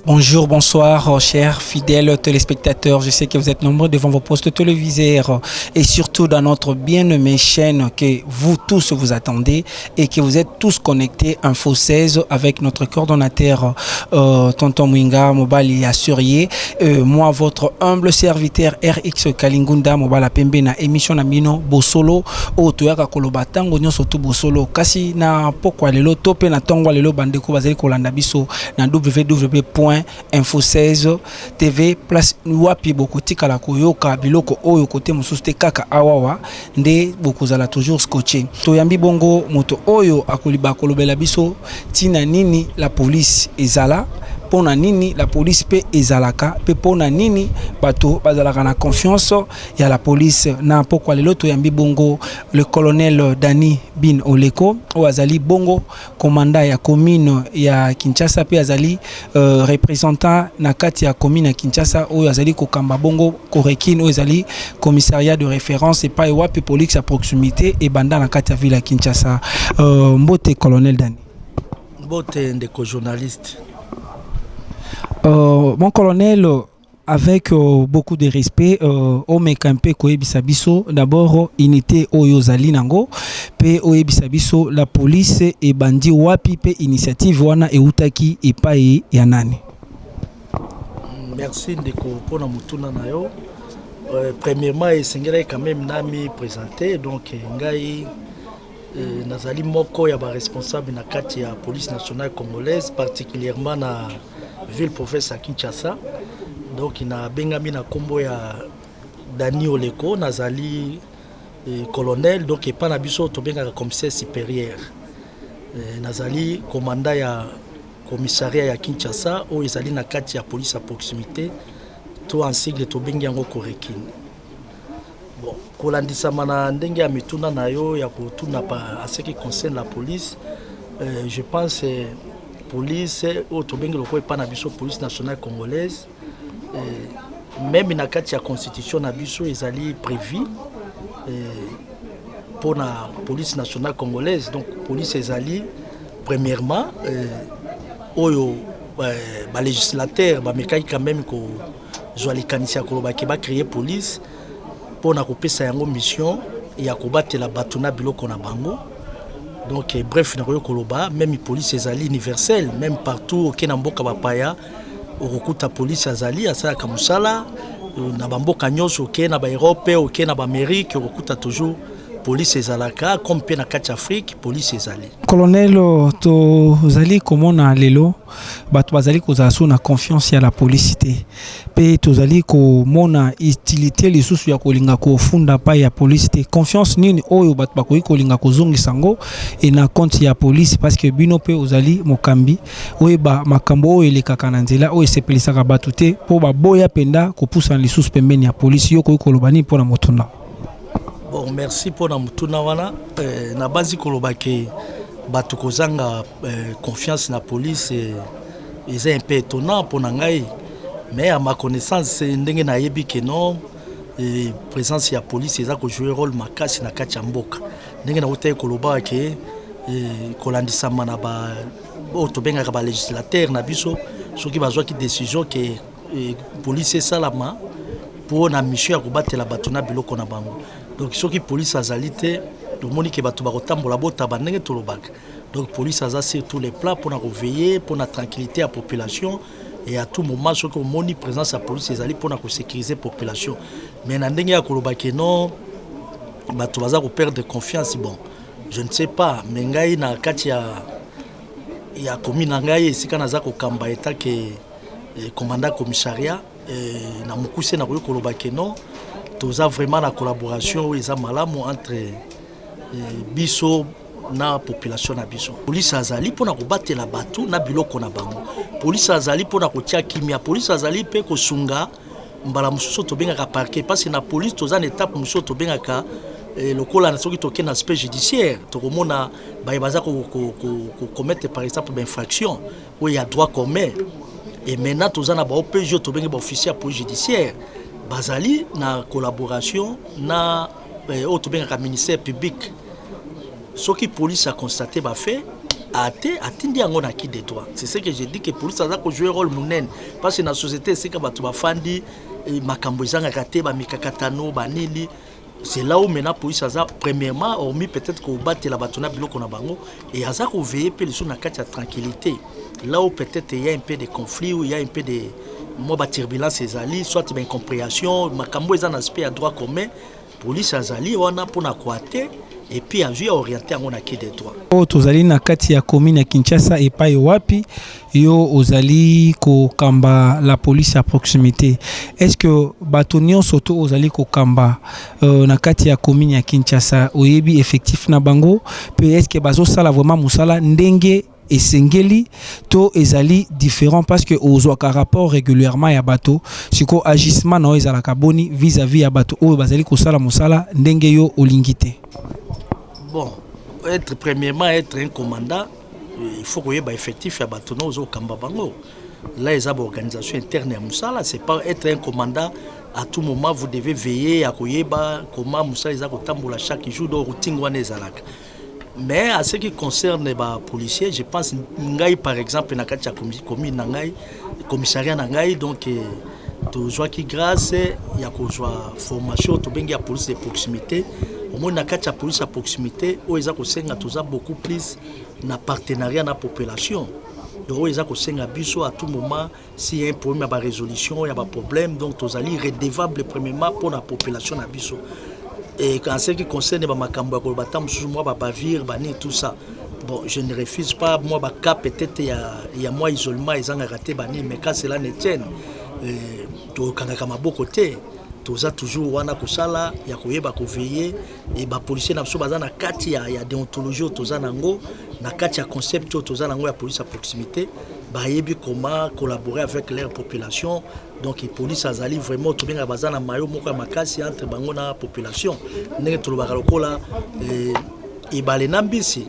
Bonjour, bonsoir, chers fidèles téléspectateurs. Je sais que vous êtes nombreux devant vos postes téléviseurs et surtout dans notre bien-aimée chaîne que vous tous vous attendez et que vous êtes tous connectés Info 16 avec notre coordonnateur Tonton Mwinga Mobali Assurier. Moi, votre humble serviteur RX Kalingunda Mobala Pembe na émission na mino Bosolo o toyaka koloba tango nyonso tu Bosolo kasi na pokwa lelo tope na tongo lelo bandeko bazali kolanda biso na www.info 16 TV place wapi bokotika la koyoka biloko oyo kote mususu te kaka awawa nde bokozala toujours scotché toyambi bongo moto oyo akoliba kolobela biso tina nini la police ezala pona nini la police pe ezalaka pe pona nini bato bazalaka na confiance ya la police na pokwa lelo toyambi bongo le colonel Dani Bin Oleko o azali bongo commandant ya commune ya Kinshasa pe azali représentant na kati ya commune ya Kinshasa o azali kokamba bongo korekine o azali commissariat de référence et pas wapi police à proximité et banda na kati ya ville ya Kinshasa. Mbote colonel Dani. Mbote ndeko journaliste. Mon colonel, avec beaucoup de respect, au mekampe koebisabiso d'abord unité oyozali nango pe oyebisabiso la police et bandi wapi pe initiative wana eutaki epai ya nani. Merci ndeko pona mutuna na yo. Premièrement, esengela quand même nami présenter donc ngai nazali moko ya ba responsable na kati ya police nationale congolaise particulièrement na ville province à Kinshasa. Donc il a bengami na kombo ya Dani Oleko nazali colonel donc et pas na biso to benga commissaire supérieur. Nazali commandant ya commissariat ya Kinshasa o ezali na kati ya police à proximité to en sigle to bengi yango korekine. Bon, kolandisa mana ndenge ya mituna na yo ya kotuna pa à ce qui concerne la police, je pense police au tobengi loko epa na biso police nationale congolaise même na kati ya constitution na biso ezali prévu pour la police nationale congolaise. Donc police ezali premièrement oyo ba législateur ba mekai quand même ko joali kanisia ko ba créer police pour na kopesa yango mission ya kobatela batuna biloko na bango. Donc bref na koloba même police ezali universelle même partout au Kenamboka bapaya okuta police azali asala kamusala na bamboka nyonso ke na ba Europe au ke na ba Amérique okuta toujours police ezalaka comme pe na kati Afrique police ezali. Colonel to zali komona lelo bato bazali kozala so na confiance ya la police te pe to zali komona utilité lisusu ya kolinga kofunda pa ya police te confiance nini oyo bato bakoki kolinga kozongisa ngo et na compte ya police parce que bino pe ozali mokambi oyo ba makambo oyo elekaka na nzela oyo sepelisaka bato te po baboya penda kopusa lisusu pembeni ya police yo koki kolobani mpona motuna. Bon, merci pour la mutuna wana. Na bazi kolobake batu kozanga confiance na police est un peu étonnant pour nangai. Mais à ma connaissance, ndenge na yebi que non présence ya police eza ko jouer rôle makasi na kati ya mboka. Ndenge na utaye koloba ke kolandisa mana ba to benga ba législateur na biso soki bazwa ki décision que police salama pour na mission ya kobatela batuna biloko na bango. Donc ce qui police azalité le monde qui va tout barotambola bota bandenge tolobaka. Donc police aza sur tous les plans pour veiller pour la tranquillité à la population et à tout moment ce que moni présence à police ezali pour sécuriser la population. Mais ndenge ya kolobaka non bato baza ko perdre confiance bon. Je ne sais pas mais ngai na kati ya commune ngai esika naza ko kamba eta que commandant commissariat na mukuse na kolobaka non tous a vraiment la collaboration et malamu entre biso na population na biso. Police azali pour na kobatela la batu na biloko na bango. Police azali pour na kotia kimia. Police azali pe ko sunga mbala mususu to benga ka parquet parce que na police toza na étape mususu to benga ka lokola na soki to ken aspect judiciaire to komona ba baza ko commettre par exemple d'infraction où il y a droit commun. Et maintenant toza na ba OPJ to benga ba officier police judiciaire. Bazali na collaboration na au tout bien ministère public ce qui police a constaté ba fait atindi yango na qui de droit. C'est ce que je dis que police aza ko jouer rôle monene parce que na société c'est que batu bafandi makambo ezanga kate ba mikakatano ba nini. C'est là où maintenant police aza premièrement hormis peut-être ko batela batu na biloko na bango et aza ko veiller pe les na kati ya tranquillité. Là où peut-être il y a un peu de conflit ou il y a un peu de moi ba turbulence ezali soit une incompréhension makambo ezana aspect à droit commun police azali wana pona kwate et puis a vu orienté en qui des droits. O tozali na kati ya commune ya Kinshasa epai wapi yo ozali ko kamba la police à proximité. Est-ce que batonion soto ozali ko kamba na kati ya commune ya Kinshasa oyebi effectif na bango pe est-ce que bazo sala vraiment musala ndenge et sengeli to ezali différent parce que ozwaka rapport régulièrement ya bato siko agissement na ezalaka boni vis-à-vis ya bato o bazali ko sala musala ndenge yo olingite. Bon, premièrement, être un commandant, il faut qu'il y ait un effectif à Batono au Kambabango. Là, il y a une organisation interne à Moussala. Ce n'est pas être un commandant. À tout moment, vous devez veiller à comment Moussala est chaque jour dans la routine. Mais à ce qui concerne les policiers, je pense que par exemple, dans le commissariat, donc, toujours qui grâce, il y a une formation, il y a police de proximité. Au moins, dans la police à proximité, il y a beaucoup plus de partenariat dans la population. Donc, il y a à tout moment, s'il y a un problème, il y a une résolution, il y a un problème. Donc, il y a redevable premièrement pour la population. Et en ce qui concerne les Makambo, les tout ça, bon, je ne refuse pas. Moi, peut-être il y a moins isolement, ils ont raté, mais quand cela ne tienne, tout côté. Toza toujours wana kusala ya koyeba ko veiller et ba policier na biso baza na kati ya déontologie toza nango na kati ya concept toza nango ya police à proximité ba yebi comment collaborer avec leur population donc les police azali vraiment to benga baza na mayo moko ya makasi entre bango na population ndenge tolobaka lokola e bale na mbisi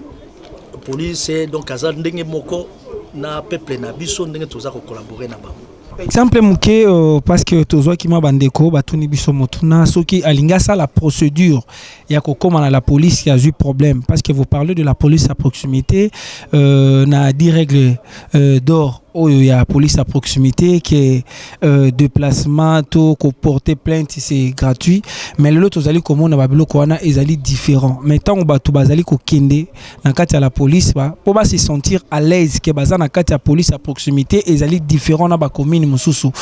police donc azali ndenge moko na peuple na biso ndenge toza ko collaborer na bango. Exemple muke parce que tozwa kima bandeko batuni biso motuna soki alinga ça la procédure ya kokoma na la police qui a eu problème parce que vous parlez de la police à proximité na 10 règles d'or il y a police à proximité qui est déplacement to ko porter plainte c'est gratuit mais l'autre ozali comme on a babilo ko wana ezali différent mais tant on batu bazali ko kende na kati ya la police ba pour ba se sentir à l'aise que baza na kati ya police à proximité ezali différent na ba commune mususu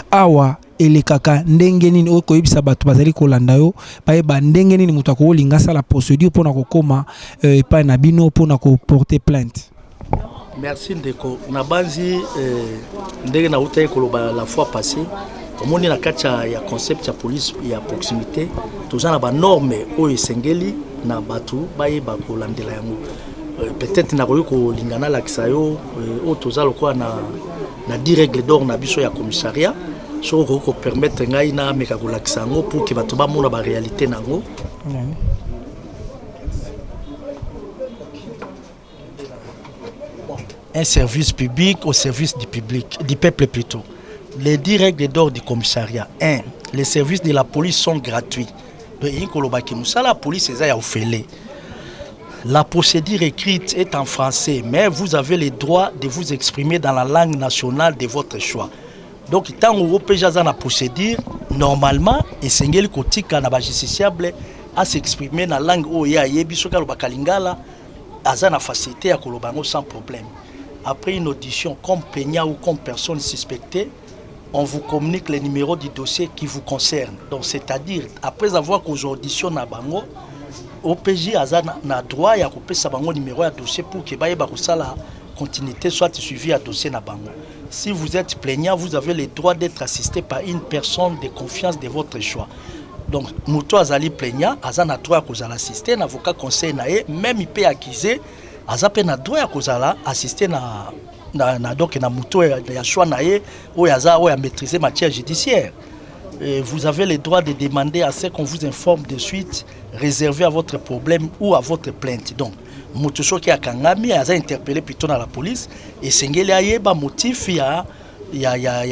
awa ele kaka ndenge nini o koyebisa bato bazali kolanda yo ba ndenge nini mutu akolinga ça la procédure pour na kokoma epai na bino pour na ko porter plainte. Merci Ndeko. Nabanzi ndenge na uta ekoloba la fois passée. Omoni na kacha ya concept ya police ya proximité, toza na ba norme o esengeli na batu baye ba kolandela yango. Peut-être na ko lingana la kisayo o toza lokwa na 10 règles d'or na biso ya commissariat. So ko permettre ngai na meka ko laksango pour que batu ba mona ba réalité nango. Un service public au service du public, du peuple plutôt. Les 10 règles d'or du commissariat. 1. Les services de la police sont gratuits. La police est offerte. La procédure écrite est en français, mais vous avez le droit de vous exprimer dans la langue nationale de votre choix. Donc, tant que vous avez la procédure, normalement, et c'est côté justiciable à s'exprimer dans la langue où il y a Kalingala, à la facilité à Kolobango sans problème. Après une audition comme plaignant ou comme personne suspectée, on vous communique le numéro du dossier qui vous concerne. Donc, c'est-à-dire, après avoir qu'aux auditions na bango, OPJ a droit à couper sa bango numéro de dossier pour que la continuité soit suivie à dossier na bango. Si vous êtes plaignant, vous avez le droit d'être assisté par une personne de confiance de votre choix. Donc, Mouto Azali plaignant, Azana droit à l'assister, un avocat conseil nae, même il peut accuser, Azape na droit à assister na donc na Mouto ya choix nae, ou à maîtriser matière judiciaire. Et vous avez le droit de demander à ce qu'on vous informe de suite, réservé à votre problème ou à votre plainte. Donc, Mouto qui a kangami, a interpellé plutôt dans la police, et sengeli ayeba motif il y a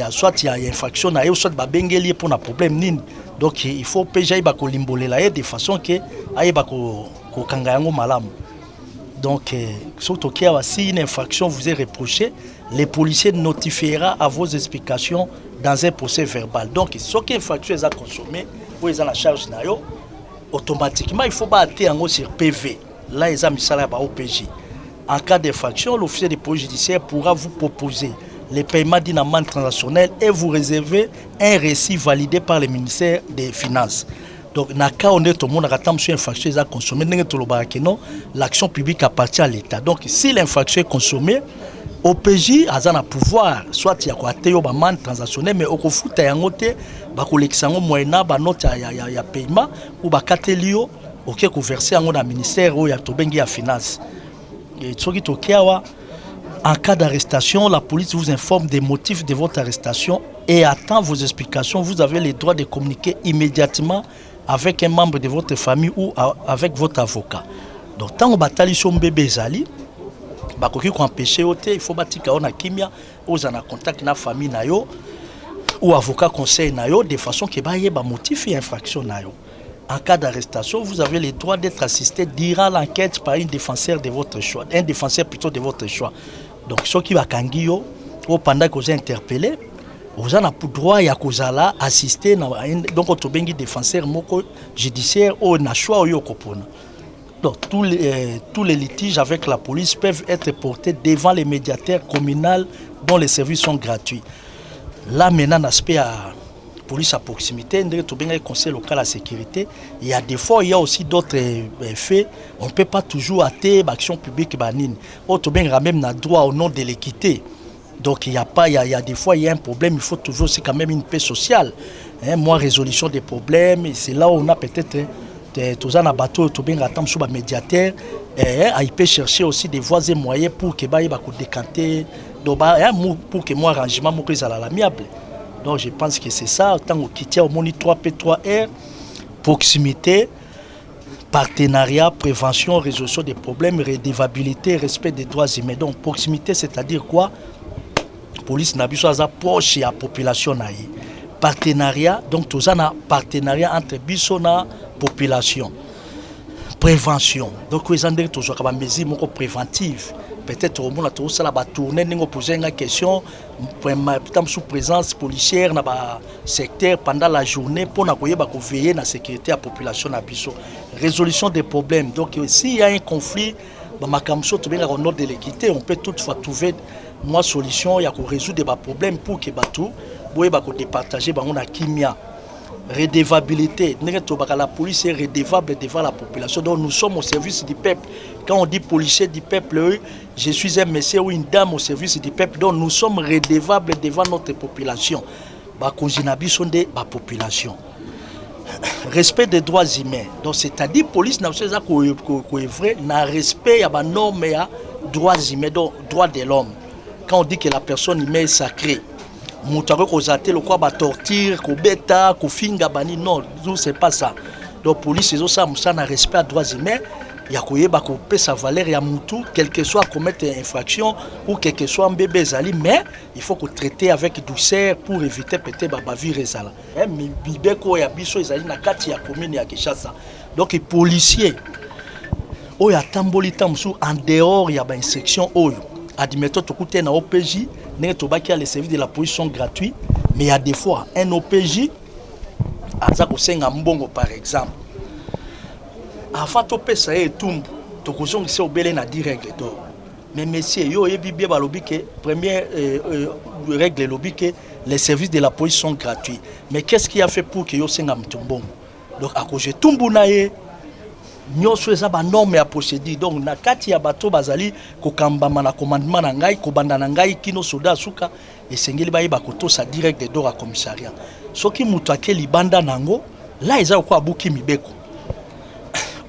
soit il y a infraction ou soit bengeli pour un problème nini. Donc il faut que les gens de façon que les gens malamu. Donc, surtout si une infraction vous est reprochée, les policiers notifiera à vos explications dans un procès verbal. Donc, ce qui est infraction est consommé, vous êtes la charge, automatiquement, il faut battre sur PV. Là, ils ont mis ça au OPJ. En cas d'infraction, l'officier de police judiciaire pourra vous proposer le paiement d'une amende transactionnelle et vous réserver un récit validé par le ministère des Finances. Donc, dans le cas où tout le monde a une infraction consommée, l'action publique appartient à l'État. Donc, si l'infraction est consommée, OPJ a un pouvoir, soit il y a une amende transactionnelle, mais au foot, il y a un moyen de paiement ou de verser dans le ministère ou la finance. En cas d'arrestation, la police vous informe des motifs de votre arrestation et attend vos explications. Vous avez le droit de communiquer immédiatement avec un membre de votre famille ou avec votre avocat. Donc, tant que bataille sur bébé Zali, il faut que on a kimia, vous en contact avec la famille ou avocat conseil de façon que vous motif et infraction. En cas d'arrestation, vous avez le droit d'être assisté durant l'enquête par un défenseur de votre choix, un défenseur plutôt de votre choix. Donc, ceux qui vont pendant que vous êtes interpellé, vous avez le droit à assister donc au défenseur judiciaire ou na choix ou donc tous les litiges avec la police peuvent être portés devant les médiateurs communaux dont les services sont gratuits. Là maintenant l'aspect à police à proximité, le conseil local à sécurité, il y a des fois il y a aussi d'autres faits, on ne peut pas toujours atteindre l'action publique banine. Autre même na droit au nom de l'équité. Donc il y a des fois il y a un problème, il faut toujours c'est quand même une paix sociale. Moi résolution des problèmes, c'est là où on a peut-être tous les bateaux tout bien attendre sur les médiateurs il peut chercher aussi des voies et moyens pour que décanter pour que moi arrangement moi à l'amiable. Donc je pense que c'est ça tant qu'on tient au moins 3P3R proximité, partenariat, prévention, résolution des problèmes, redevabilité, respect des droits humains. Donc proximité c'est-à-dire quoi? Police n'a pas approche à la population. Partenariat, donc tout ça un partenariat entre Bissona population. Prévention, donc vous avez toujours des mesures préventives. Peut-être au monde tout ça la tourner, nous poser une question, sous présence policière dans le secteur pendant la journée pour veiller la sécurité de la population à Bisso. Résolution des problèmes. Donc s'il y a un conflit, au nom de l'équité, on peut toutefois trouver une solution, il y a résoudre des problèmes pour que tout départager la kimia. Redevabilité, la police est redevable devant la population. Donc nous sommes au service du peuple. Quand on dit policier du peuple, je suis un monsieur ou une dame au service du peuple. Donc nous sommes redevables devant notre population. La population. Respect des droits humains. Donc c'est-à-dire police n'a pas respect à la norme et droits humains, donc droits de l'homme. Quand on dit que la personne humaine est sacrée, moutako kozate le quoi ba torture ko beta ko finga bani non c'est pas ça. Donc police c'est ça na respect à droits humains ya koyeba ko pesa valeur ya mutu quel que soit commettre infraction ou quel que soit un bébé zali mais il faut ko traiter avec douceur pour éviter peut-être ba vivre ça là bibeko ya biso ezali na kati ya commune ya Kinshasa. Donc les policiers oya tamboli tamsu en dehors ya ba instruction oyo admettons to côté na OPJ les services de la police sont gratuits, mais il y a des fois un OPJ, par exemple, avant de payer et tout, tu as au belé na direct. Mais messieurs, yo ebi bien balobi que première règle lobby que les services de la police sont gratuits. Mais qu'est-ce qui a fait pour que yo senga mtumbon? Donc à cause de tumbunaye nyonso eza ba norme ya procédure. Donc na kati ya bato bazali ko kambama na commandement na ngai ko banda na ngai kino soda suka esengeli ba yeba koto sa direct de dora commissariat. Soki mutu akeli banda nango la eza ko abuki mibeko.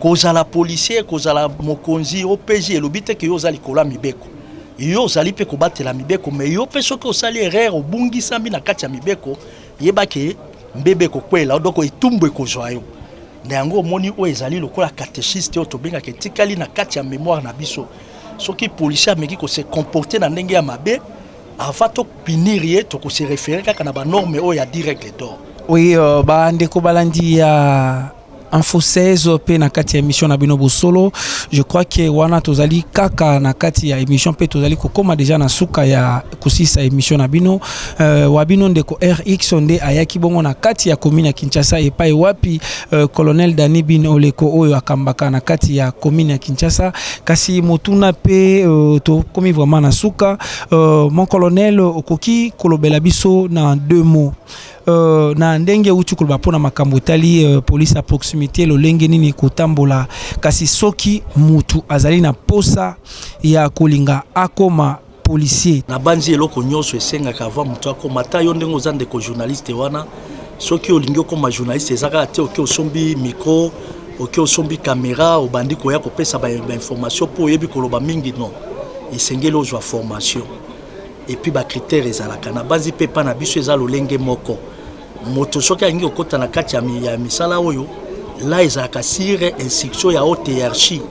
Kozala policier, kozala mokonzi OPJ elobite ke yo zali kola mibeko. Yo zali pe ko batela mibeko mais yo pe soki osali erreur obungi sambi na kati ya mibeko yeba ke mbebe ko kwela donc etumbu ko joyo. Ndango moni o ezali lokola catéchiste to benga ke tikali na kati ya mémoire na biso. Soki policier ameki ko se comporter na ndenge ya mabe avant to punir to ko se référer kaka na ba norme o ya direct d'or. Oui, ba ndeko balandi ya Info 16 pe na kati ya émission na bino bosolo. Je crois que wana tozali kaka na kati ya émission pe tozali kokoma déjà na suka ya kusisa émission na bino. Wabino ndeko RX onde ayaki bongo na kati ya commune ya Kinshasa epai wapi colonel Dani Bin Oleko oyo akambaka na kati ya commune ya Kinshasa kasi motuna pe to komi vraiment na suka. Mon colonel okoki kolobela biso na deux mots. Na ndenge uti koloba pona makambo tali police à proximité lolenge nini kotambola kasi soki mutu azali na posa ya kolinga akoma policier na banzi eloko nyonso esengaka avant mutu akoma ta yo ndenge ozande ko journaliste wana soki olingi okoma journaliste ezaka te oki osombi micro oki osombi caméra obandi koya kopesa ba information po yebi koloba mingi non esengeli ozwa formation et puis ba critères ezalaka na banzi pepa na biso eza lolenge moko moto soki alingi okota na kati ya misala oyo là ezalaka sire instruction ya haute hiérarchie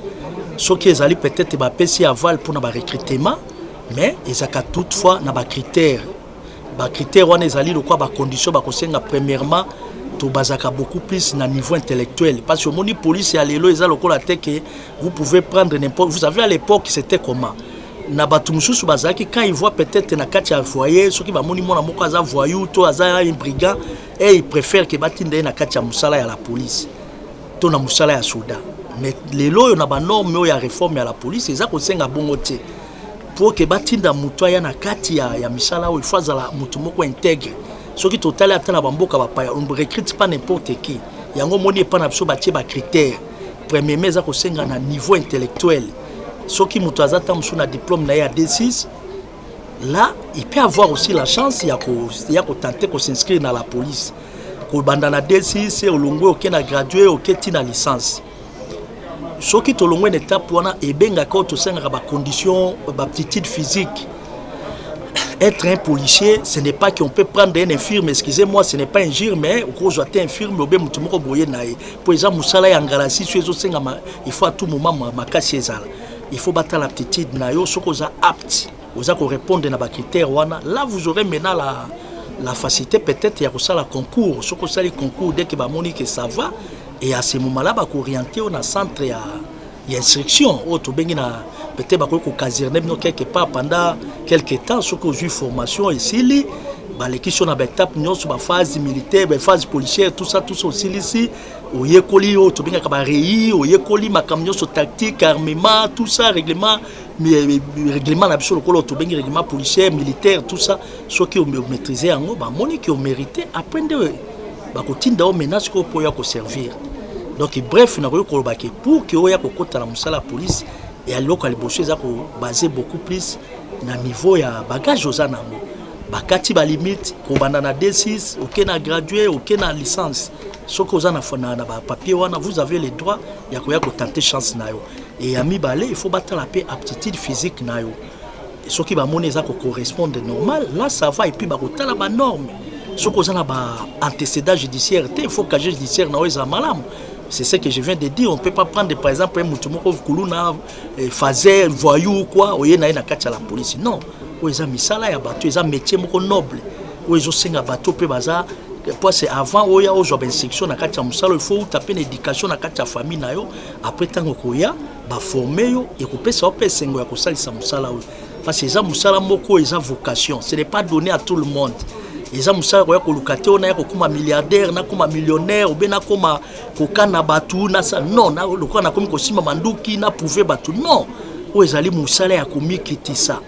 soki ezali peut-être bapesi aval mpona barecrutement mais ezalaka toutefois na bacritère wana ezali lokwa bacondition bakosenga premièrement tobazaka beaucoup plus na niveau intellectuel parce que moni police ya lelo eza lokola te que vous pouvez prendre n'importe vous savez à l'époque c'était comment na batu mususu bazaki quand il voit peut-être na kati ya foyer soki bamoni mona moko aza voyou to aza un brigand et il préfère que batinde na kati ya musala ya la police to na musala ya soda mais lelo yo na ba norme ya réforme ya la police eza ko senga bongo te pour que batinda mutu ya na kati ya misala o il faut la mutu moko intègre soki total atana bamboka ba on ne recrute pas n'importe qui yango moni pas na biso batie ba critères premier mais eza ko senga na niveau intellectuel. Ce qui m'a un diplôme à D6, là, il peut avoir aussi la chance de tenter de s'inscrire dans la police. Quand on a D6, on a gradué, on a une licence. Ce qui est une étape, et bien, quand on a des conditions, des aptitudes physiques. Être un policier, ce n'est pas qu'on peut prendre un infirme, excusez-moi, ce n'est pas un gire, mais on peut être infirme, pour exemple, il faut à tout moment casser ça. Il faut battre l'aptitude nayo soko za apte oza ko répondre na ba critères wana là vous aurez maintenant la facilité peut-être ya ko sala concours soko sali concours dès que ba moni que ça va et à ce moment là ba ko orienter na centre ya instruction auto bengi na peut-être ba ko caserner no quelque part pendant quelques temps soko ju formation ici li ba l'équipe na ba étape nyonso ba phase militaire ba phase policière tout ça aussi ici oyekoli auto benga ka ba rei oyekoli makamnyo so tactique armement tout ça règlement na biso lokolo auto bengi règlement policier militaire tout ça ce qui on maîtriser yango ba moni qui on mérité apprendre ba ko tinda o menace ko po ya ko servir donc bref na ko koloba ke pour que oya ko kota na musala police et à lokali bosso za ko baser beaucoup plus na niveau ya bagage ozana ngo bakati ba limite ko banda na D6 OK na gradué OK na licence ce que vous avez na papier vous avez le droit ya ko tenter chance na yo et ami balé il faut battre la paix aptitude physique na yo ce qui va monnaie ça correspondre normal là ça va et puis ba ko tala ba norme ce que vous avez ba antécédent judiciaire il faut que judiciaire na oza malam c'est ce que je viens de dire on peut pas prendre par exemple un mutumoko kuluna fazer voyou quoi oye na kati la police non oza misala ya bato eza métier moko noble ozo senga bato pe baza parce que avant oya ozo ben section na kati ya musala il faut taper une éducation na kati ya famille na yo après tango koya ba former yo et ko pesa opesengo ya ko salisa musala o parce que eza musala moko eza vocation ce n'est pas donné à tout le monde eza musala koya ko lukate ona ya ko kuma milliardaire na kuma millionnaire ou bien na kuma kokana batu na sa non na lokwa na komi ko sima manduki na prouver batu non o ezali musala ya komikitisa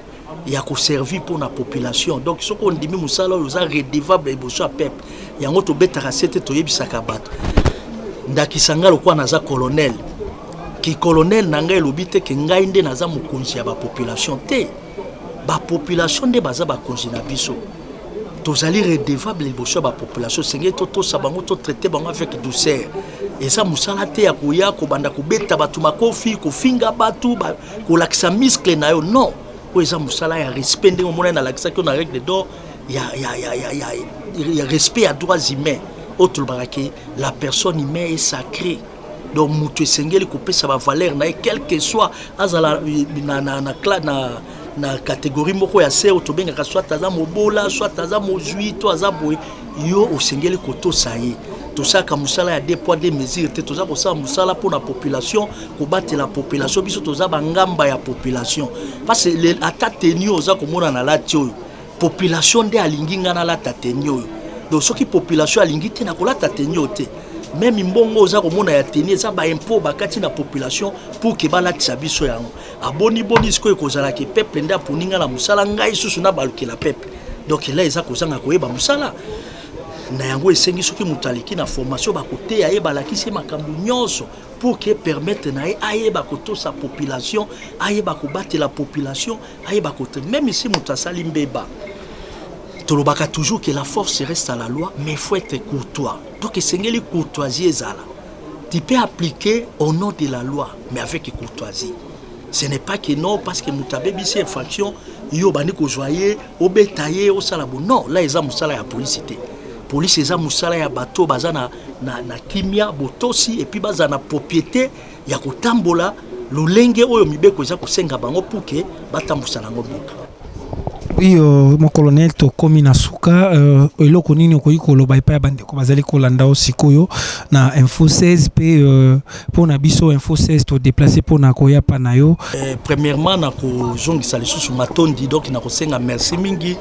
ya ko servir pour la population donc ce qu'on dit musala oza redevable eboso a peuple yango to betaka sete to yebisaka bato ndakisanga lokwa naza colonel ki colonel nanga elobite ke ngai nde naza mokonzi ya ba population te ba population nde baza ba konzi na biso tozali redevable eboso ba population senge to sabango to traiter bango avec douceur eza musala te ya koya ko banda ko beta bato makofi ko finga bato ko lakisa muscle na yo non ou eza musala ya respect ndenge mona na lakisa ko na règle d'or il y a respect à droits humains autre baraki la personne humaine est sacrée donc mutu sengeli ko pesa ba valeur na quel que soit azala na catégorie moko ya se auto benga soit aza mobola soit aza mozui to aza boy yo osengeli ko to saye tosaka musala ya 2 poids 2 mesures te toza kosala musala pour la population kobattre la population biso toza bangamba ya population parce que ata tenio oza komona na lati oyo population nde alingi nga na lata tenio donc soki population alingi te na kolata tenio te même mbongo oza komona ya tenir ça ba impôt bakati na population pour que balatisa biso yango aboni boni siko ekozala ke peuple nda poninga na musala ngai susu na balukela peuple donc là eza kozanga koyeba musala na yango esengi soki mutaliki na formation bakote ayeba lakisi makambo nyonso pour que permettre na ayeba koto sa population ayeba kobattre la population ayeba kote même ici mutasali mbeba tolobaka toujours que la force reste à la loi, mais il faut être courtois. Donc, c'est une courtoisie. Tu peux appliquer au nom de la loi, mais avec courtoisie. Ce n'est pas que non, parce que nous avons une infraction, nous avons joyeux, nous avons taillé, au salabo. Non, là, ils ont la police. La police, ils ont la bateau, na kimia, botosi, et puis ils ont la propriété, il y a kotambola, le lenge, oyo mibeko, ils ont kosenga bango pour que batambusa nango boka. Oui, mon colonel tokomi na suka eloko nini okoyi koloba epai ya bandeko bazali kolanda osikoyo na info 16 pe pona biso info 16 to déplacer pona koya pa na yo premièrement na ko zongisa lisusu matondi donc na kosenga merci mingi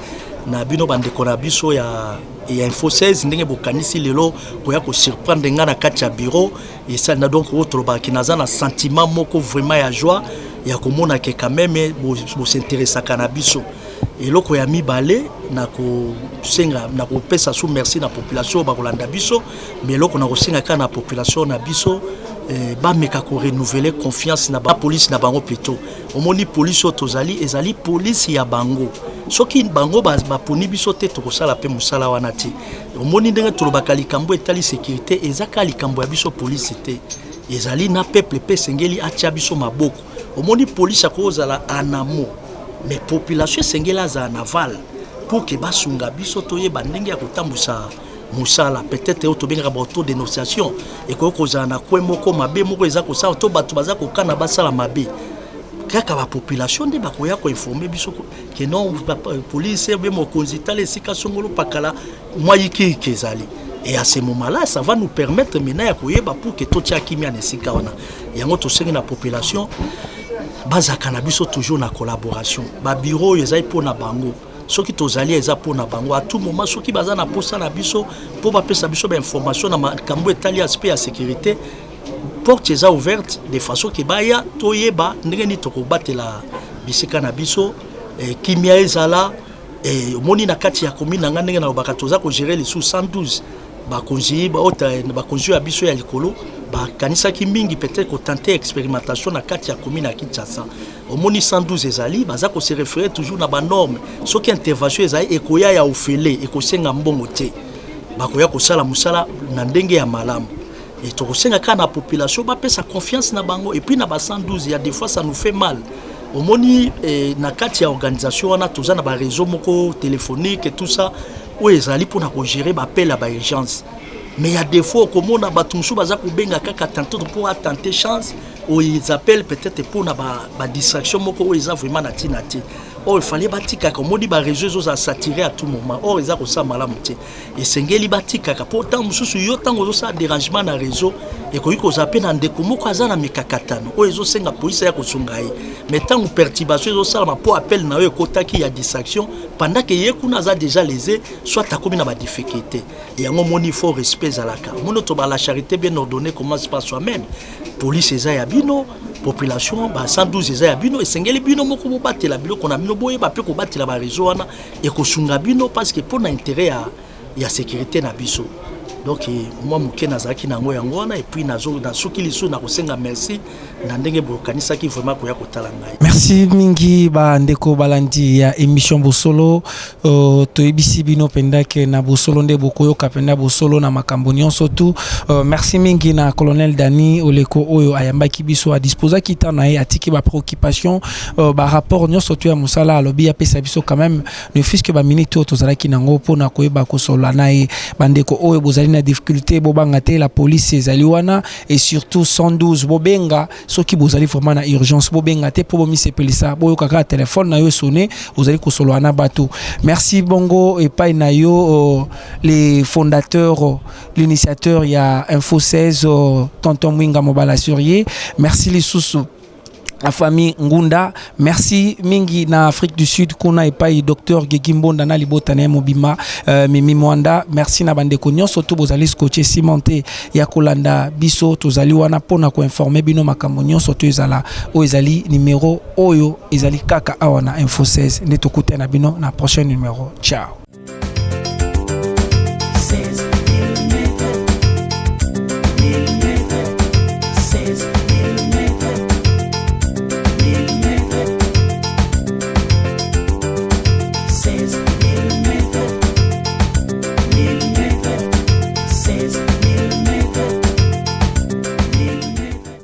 na bino bandeko na biso ya info 16 ndenge bokanisi lelo koya ko surprendre nga na kati ya bureau et ça na donc otoloba kinaza na sentiment moko vraiment ya joie ya komona ke quand même bo s'intéresser à biso et loko ya mibale na ko senga na ko pesa sous merci na population ba kolanda biso mais loko na ko senga ka na population na biso ba meka ko renouveler confiance na ba police na bango plutôt omoni police otozali ezali police ya bango soki bango ba poni biso te to kosala pe musala wana ti omoni ndenge tolobaka likambo etali sécurité ezaka likambo ya biso police te ezali na peuple pe sengeli atia biso maboko omoni police akozala anamo mais population sengela za naval pour que basunga biso toyeba ndenge ya kotambusa musala peut-être otobenga ba auto dénonciation et ko kozana na kwe moko mabe moko eza ko sa to batu baza ko kana basala mabe kaka ba population de bakoya ko informer biso que non police be mo konzitale sika songolo pakala moyiki kezali et à ce moment-là ça va nous permettre maintenant ya koyeba pour que to tia kimia na sika wana yango to sengi na population bazaka na biso toujours na collaboration ba bureau ezai pona bango soki tozali eza pona bango à tout moment soki baza na posa na biso po ba pesa biso ba information na makambo etali aspect ya sécurité porte eza ouverte de façon que baya toyeba ndenge ni to kobatela bisika na biso kimia ezala moni na kati ya commune na ndenge na baka toza ko gérer les sous 112 ba konji ba ota ba konji ya biso ya likolo ba kanisa ki mingi peut-être ko tenter expérimentation na kati ya commune à Kinshasa omoni 112 ezali baza ko se référer toujours na ba norme soki intervention ezali ekoya ya ofele ekosenga mbongo te bakoya ko sala musala na ndenge ya malamu et to kosenga ka na population ba pesa confiance na bango et puis na ba 112 il y a des fois ça nous fait mal omoni na kati ya organisation wana toza na ba réseau moko téléphonique et tout ça où ezali pour na ko gérer ba appel à ba urgence mais il y a des fois comme on a batumsu baza ko benga kaka tantôt pour tenter chance ou ils appellent peut-être pour na ba distraction moko où ils a vraiment na tinati or il fallait batika comme on dit ba réseaux à s'attirer à tout moment or ils a ko sa malamu te et sengeli batika ka pourtant mususu yo tango zo sa dérangement na réseau et ko yiko zapper na ndeko moko azana mikakatano o ezo senga police ya ko sungai mais tant perturbation zo sala pour appel na yo kotaki ya distraction pendant que yekuna za déjà lésé soit ta na ba difficulté et yango moni faut respect zalaka mono to ba la charité bien ordonnée commence par soi-même police eza ya bino population ba 112 eza ya bino esengeli bino moko bo batela bilo kona bino boye ba pe ko batela ba réseau wana et ko sunga bino parce que pour na intérêt ya sécurité na biso donc moi moké nazaki nango yango wana et puis nazo na soki liso na kosenga merci na ndenge bokanisa ki vraiment koya kotala ngai merci mingi ba ndeko balandi ya émission Bosolo to ebisi bino pendake na Bosolo nde bokoyo kapenda Bosolo na makambo nyonso tout merci mingi na colonel Dani Oleko oyo ayambaki biso a disposer kita na ye atiki ba préoccupation ba rapport nyonso to ya musala alobi ya pesa biso quand même ne fils que ba minute to zalaki nango pona koyeba kosola na ye bandeko oyo bozali bozali na difficulté bobanga te la police ezali wana et surtout 112 bobenga soki bozali vraiment na urgence bobenga te po bomisepelisa boyoka kaka téléphone na yo sonné ozali kosolola na bato. Merci bongo epai na yo les fondateurs l'initiateur il y a Info 16 tonton Mwinga Mobala Surier. Merci les sous la famille Ngunda, merci mingi na Afrique du Sud kuna epai docteur Gegimbonda na libotane mobima Mimi Mwanda, merci na bande konyo surtout bozali scotché cimenté ya kolanda biso tozali wana pona ko informer bino makambo nyonso to ezala o ezali numéro oyo ezali kaka awana Info 16 netokute na bino na prochain numéro. Ciao.